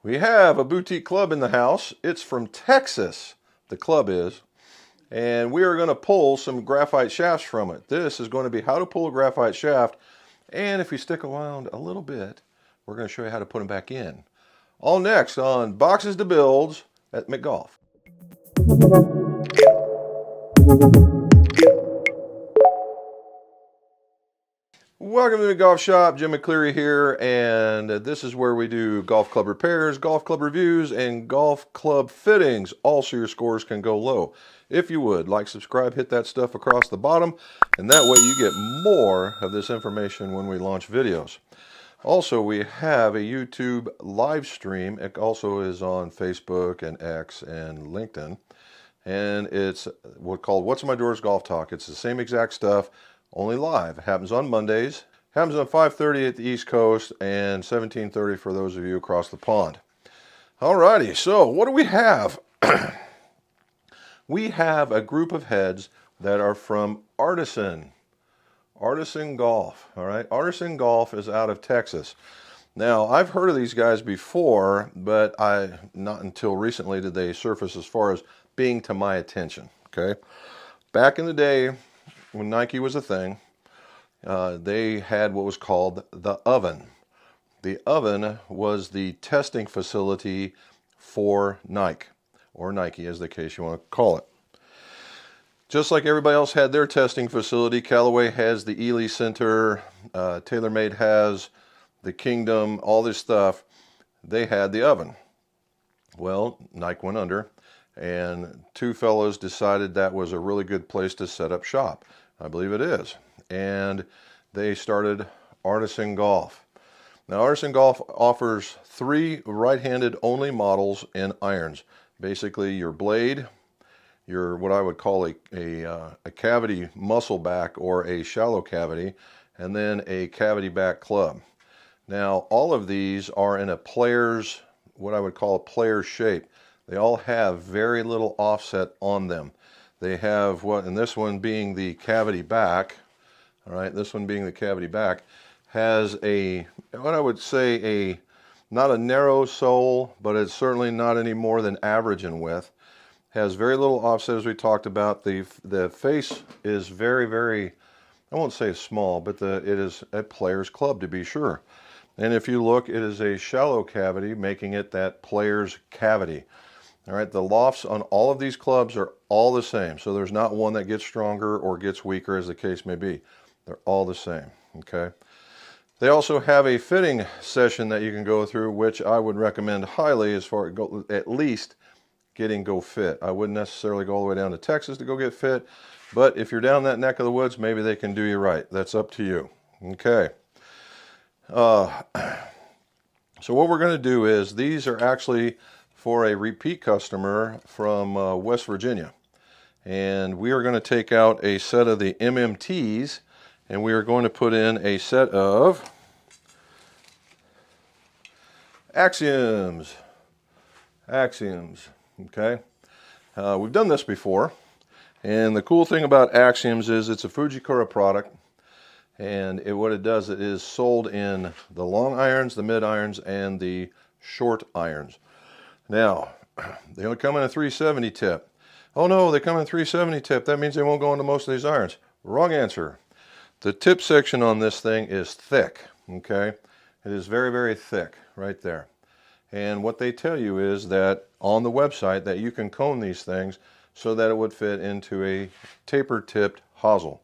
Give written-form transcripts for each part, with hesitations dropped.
We have a boutique club in the house. It's from Texas, the club is. And we are going to pull some graphite shafts from it. This is going to be how to pull a graphite shaft. And if you stick around a little bit, we're going to show you how to put them back in. All next on Boxes to Builds at McGolf. Welcome to the golf shop. Jim McCleary here, and this is where we do golf club repairs, golf club reviews, and golf club fittings, all so your scores can go low. If you would, like, subscribe, hit that stuff across the bottom, and that way you get more of this information when we launch videos. Also, we have a YouTube live stream. It also is on Facebook and X and LinkedIn, and it's called What's in My Drawers Golf Talk. It's the same exact stuff, only live. It happens on Mondays. Happens on 5:30 at the East Coast and 17:30 for those of you across the pond. Alrighty, so what do we have? We have a group of heads that are from Artisan Golf. All right, Artisan Golf is out of Texas. Now, I've heard of these guys before, but not until recently did they surface as far as being to my attention. Okay, back in the day when Nike was a thing, they had what was called the oven. The oven was the testing facility for Nike, or Nike as the case you want to call it. Just like everybody else had their testing facility, Callaway has the Ely Center, TaylorMade has the Kingdom, all this stuff, they had the oven. Well, Nike went under, and two fellows decided that was a really good place to set up shop. I believe it is. And they started Artisan Golf. Now, Artisan Golf offers 3 right-handed only models in irons. Basically, your blade, your what I would call a cavity muscle back or a shallow cavity, and then a cavity back club. Now, all of these are in a player's, what I would call a player's shape. They all have very little offset on them. They have and this one being the cavity back, all right, this one being the cavity back, has what I would say not a narrow sole, but it's certainly not any more than average in width. Has very little offset, as we talked about. The face is very, very, I won't say small, but it is a player's club to be sure. And if you look, it is a shallow cavity, making it that player's cavity. All right, the lofts on all of these clubs are all the same. So there's not one that gets stronger or gets weaker, as the case may be. They're all the same, okay? They also have a fitting session that you can go through, which I would recommend highly as far as at least getting Go Fit. I wouldn't necessarily go all the way down to Texas to go get fit, but if you're down that neck of the woods, maybe they can do you right. That's up to you, okay? So what we're going to do is, these are actually for a repeat customer from West Virginia. And we are going to take out a set of the MMTs, and we are going to put in a set of AXIOMs. Okay? We've done this before, and the cool thing about AXIOMs is it's a Fujikura product, and what it does, it is sold in the long irons, the mid irons, and the short irons. Now, they only come in a 370 tip. Oh no, they come in a 370 tip. That means they won't go into most of these irons. Wrong answer. The tip section on this thing is thick, okay? It is very, very thick right there. And what they tell you is that on the website that you can cone these things so that it would fit into a taper-tipped hosel.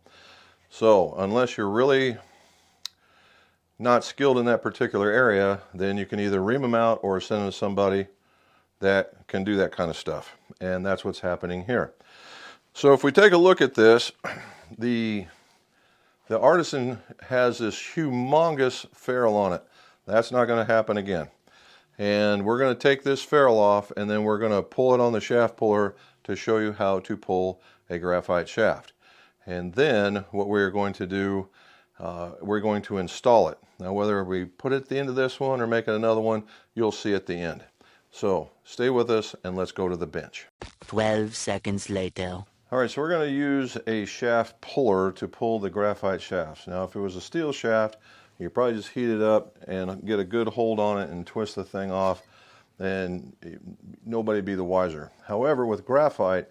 So, unless you're really not skilled in that particular area, then you can either ream them out or send them to somebody that can do that kind of stuff. And that's what's happening here. So if we take a look at this, the Artisan has this humongous ferrule on it. That's not going to happen again. And we're going to take this ferrule off, and then we're going to pull it on the shaft puller to show you how to pull a graphite shaft. And then what we're going to do, we're going to install it. Now, whether we put it at the end of this one or make it another one, you'll see at the end. So stay with us and let's go to the bench. 12 seconds later. All right, so we're going to use a shaft puller to pull the graphite shafts. Now, if it was a steel shaft, you probably just heat it up and get a good hold on it and twist the thing off. and nobody be the wiser. However, with graphite,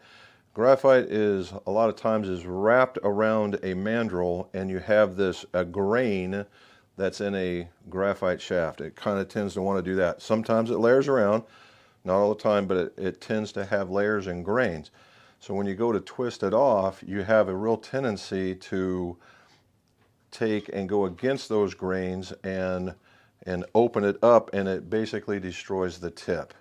graphite is a lot of times is wrapped around a mandrel, and you have a grain that's in a graphite shaft. It kind of tends to want to do that. Sometimes it layers around, not all the time, but it tends to have layers and grains. So when you go to twist it off, you have a real tendency to take and go against those grains and open it up, and it basically destroys the tip.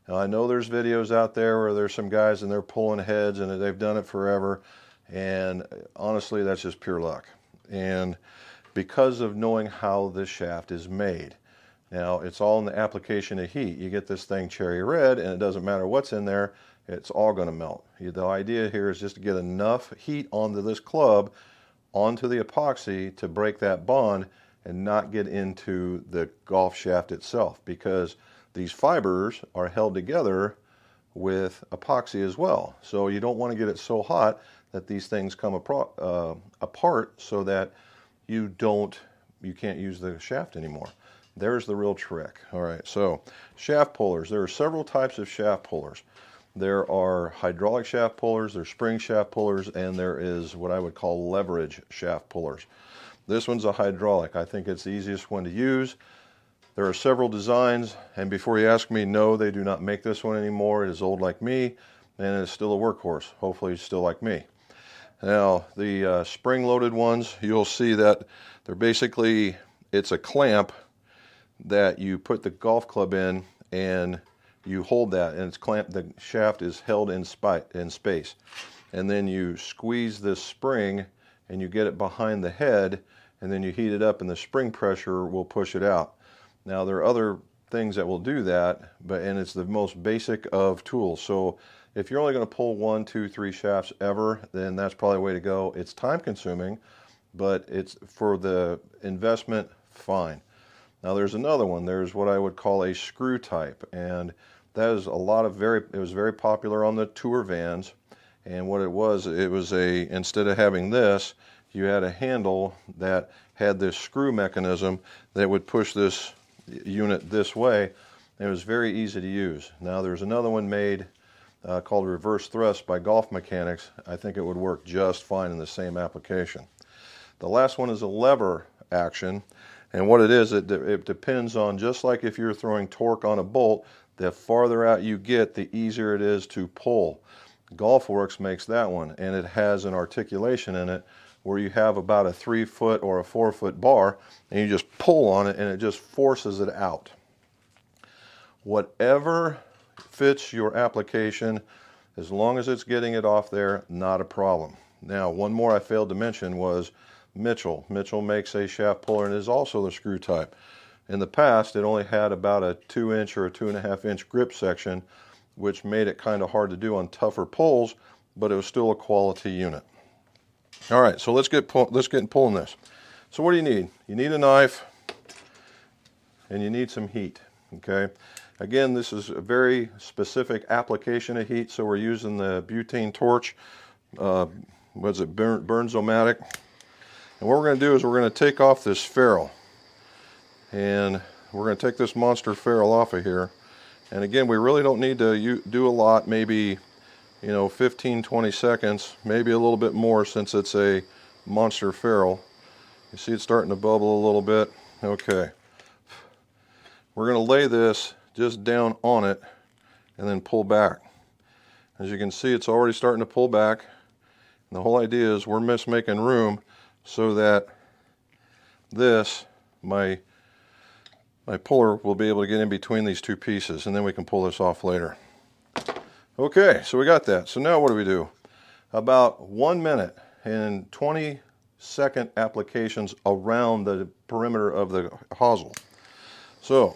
Now, I know there's videos out there where there's some guys and they're pulling heads and they've done it forever, and honestly that's just pure luck, and because of knowing how this shaft is made. Now, it's all in the application of heat. You get this thing cherry red, and it doesn't matter what's in there, it's all going to melt. The idea here is just to get enough heat onto this club, onto the epoxy, to break that bond and not get into the golf shaft itself, because these fibers are held together with epoxy as well. So you don't want to get it so hot that these things come apart, so that you can't use the shaft anymore. There's the real trick. All right, so shaft pullers. There are several types of shaft pullers. There are hydraulic shaft pullers, there's spring shaft pullers, and there is what I would call leverage shaft pullers. This one's a hydraulic. I think it's the easiest one to use. There are several designs, and before you ask me, no, they do not make this one anymore. It is old like me, and it's still a workhorse. Hopefully it's still like me. Now, the spring-loaded ones, you'll see that they're basically, it's a clamp that you put the golf club in, and you hold that, and it's clamped. The shaft is held in space, and then you squeeze this spring, and you get it behind the head, and then you heat it up, and the spring pressure will push it out. Now, there are other things that will do that, and it's the most basic of tools. So if you're only going to pull 1, 2, 3 shafts ever, then that's probably the way to go. It's time consuming, but it's for the investment, fine. Now, there's another one. There's what I would call a screw type, and that is it was very popular on the tour vans. And what it was instead of having this, you had a handle that had this screw mechanism that would push this unit this way, and it was very easy to use. Now, there's another one made called reverse thrust by Golf Mechanics. I think it would work just fine in the same application. The last one is a lever action, and what it is, it depends on, just like if you're throwing torque on a bolt, the farther out you get, the easier it is to pull. GolfWorks makes that one, and it has an articulation in it where you have about a 3-foot or a 4-foot bar, and you just pull on it and it just forces it out. Whatever fits your application, as long as it's getting it off there, not a problem. Now, one more I failed to mention was Mitchell. Mitchell makes a shaft puller, and is also the screw type. In the past, it only had about a 2-inch or a 2.5-inch grip section, which made it kind of hard to do on tougher pulls, but it was still a quality unit. All right, so let's get pulling this. So what do you need? You need a knife, and you need some heat. Okay. Again, this is a very specific application of heat, so we're using the butane torch. Burnzomatic. And what we're going to do is we're going to take off this ferrule, and we're going to take this monster ferrule off of here. And again, we really don't need to do a lot, maybe 15-20 seconds, maybe a little bit more, since it's a monster ferrule. You see it's starting to bubble a little bit. Okay. We're going to lay this just down on it and then pull back. As you can see, it's already starting to pull back. And the whole idea is we're making room so that my puller will be able to get in between these two pieces, and then we can pull this off later. Okay, so we got that. So now what do? About 1 minute and 20-second applications around the perimeter of the hosel. So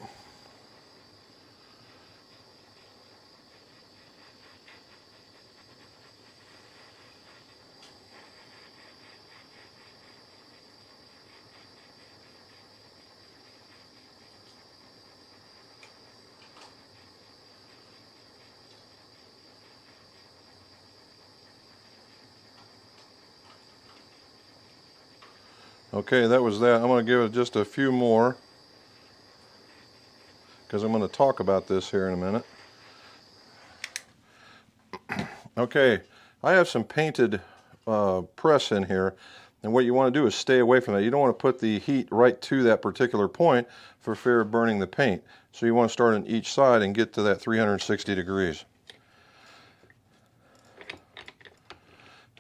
okay, that was that. I'm going to give it just a few more. because I'm going to talk about this here in a minute. Okay, I have some painted press in here, and what you want to do is stay away from that. You don't want to put the heat right to that particular point for fear of burning the paint. So you want to start on each side and get to that 360 degrees.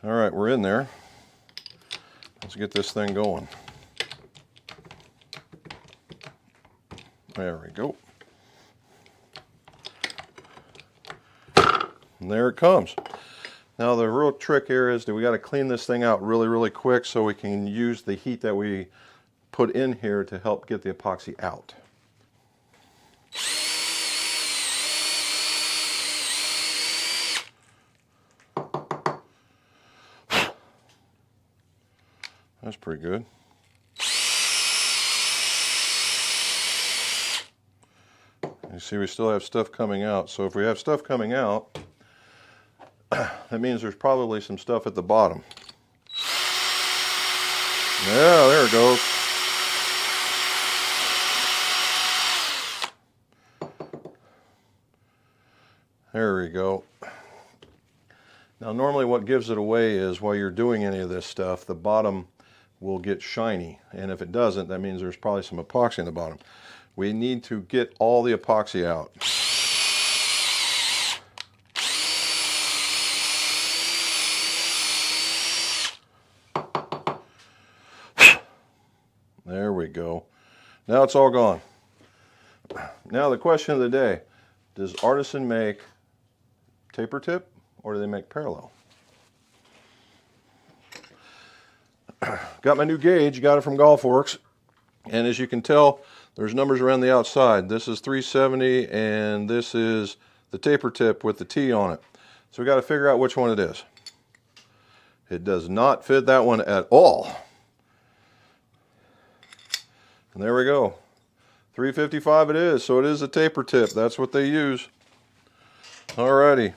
All right, we're in there. Let's get this thing going. There we go. And there it comes. Now the real trick here is that we got to clean this thing out really quick so we can use the heat that we put in here to help get the epoxy out. That's pretty good. You see, we still have stuff coming out. So if we have stuff coming out, that means there's probably some stuff at the bottom. Yeah, there it goes. There we go. Now normally what gives it away is while you're doing any of this stuff, the bottom will get shiny. And if it doesn't, that means there's probably some epoxy in the bottom. We need to get all the epoxy out. There we go. Now it's all gone. Now the question of the day, does Artisan make taper tip or do they make parallel? Got my new gauge, got it from Golfworks, and as you can tell, there's numbers around the outside. This is 370 and this is the taper tip with the T on it. So we got to figure out which one it is. It does not fit that one at all. And there we go. 355 it is, so it is a taper tip. That's what they use. Alrighty.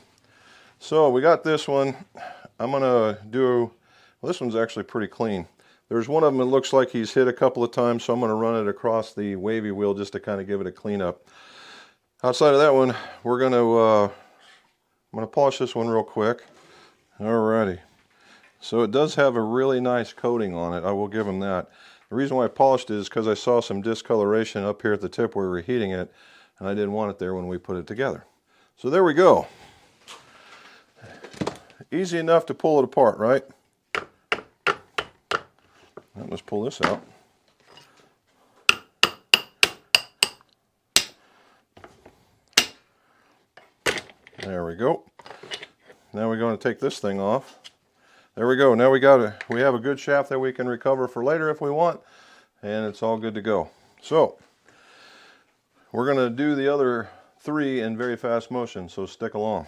So we got this one. I'm gonna do, well, this one's actually pretty clean. There's one of them that looks like he's hit a couple of times, so I'm gonna run it across the wavy wheel just to kind of give it a clean up. Outside of that one, we're gonna, I'm gonna polish this one real quick. Alrighty. So it does have a really nice coating on it. I will give them that. The reason why I polished it is because I saw some discoloration up here at the tip where we were heating it, and I didn't want it there when we put it together. So there we go. Easy enough to pull it apart, right? Now let's pull this out. There we go. Now we're going to take this thing off. There we go. Now we have a good shaft that we can recover for later if we want, and it's all good to go. So we're going to do the other three in very fast motion, so stick along.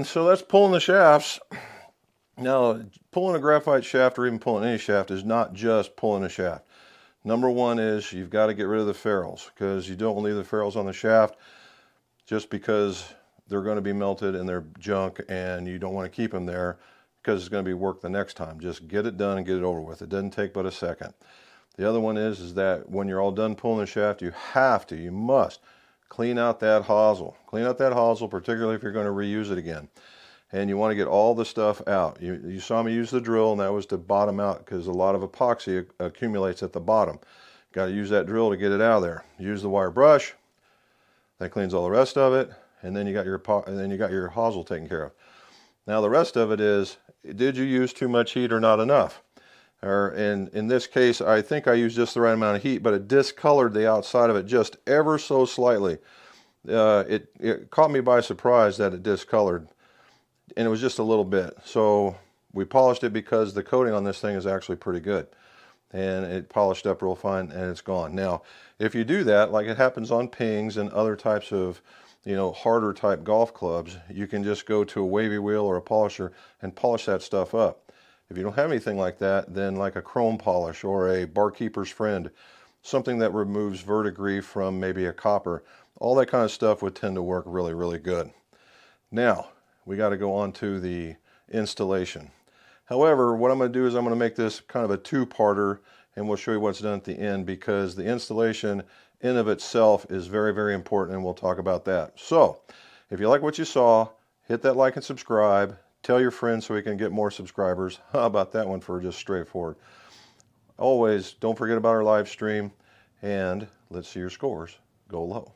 And so that's pulling the shafts. Now, pulling a graphite shaft or even pulling any shaft is not just pulling a shaft. Number one is you've got to get rid of the ferrules, because you don't leave the ferrules on the shaft just because they're going to be melted and they're junk and you don't want to keep them there because it's going to be work the next time. Just get it done and get it over with. It doesn't take but a second. The other one is that when you're all done pulling the shaft, you must clean out that hosel. Clean out that hosel, particularly if you're going to reuse it again. And you want to get all the stuff out. You saw me use the drill, and that was to bottom out because a lot of epoxy accumulates at the bottom. Got to use that drill to get it out of there. Use the wire brush. That cleans all the rest of it, and then you got your hosel taken care of. Now the rest of it is, did you use too much heat or not enough? Or in this case, I think I used just the right amount of heat, but it discolored the outside of it just ever so slightly. It caught me by surprise that it discolored, and it was just a little bit. So we polished it because the coating on this thing is actually pretty good. And it polished up real fine, and it's gone. Now, if you do that, like it happens on pings and other types of, harder type golf clubs, you can just go to a wavy wheel or a polisher and polish that stuff up. If you don't have anything like that, then like a chrome polish or a barkeeper's friend, something that removes verdigris from maybe a copper, all that kind of stuff would tend to work really, really good. Now, we got to go on to the installation. However, what I'm going to do is I'm going to make this kind of a two-parter, and we'll show you what's done at the end, because the installation in of itself is very, very important, and we'll talk about that. So, if you like what you saw, hit that like and subscribe. Tell your friends so we can get more subscribers. How about that one for just straightforward? Always, don't forget about our live stream, and let's see your scores go low.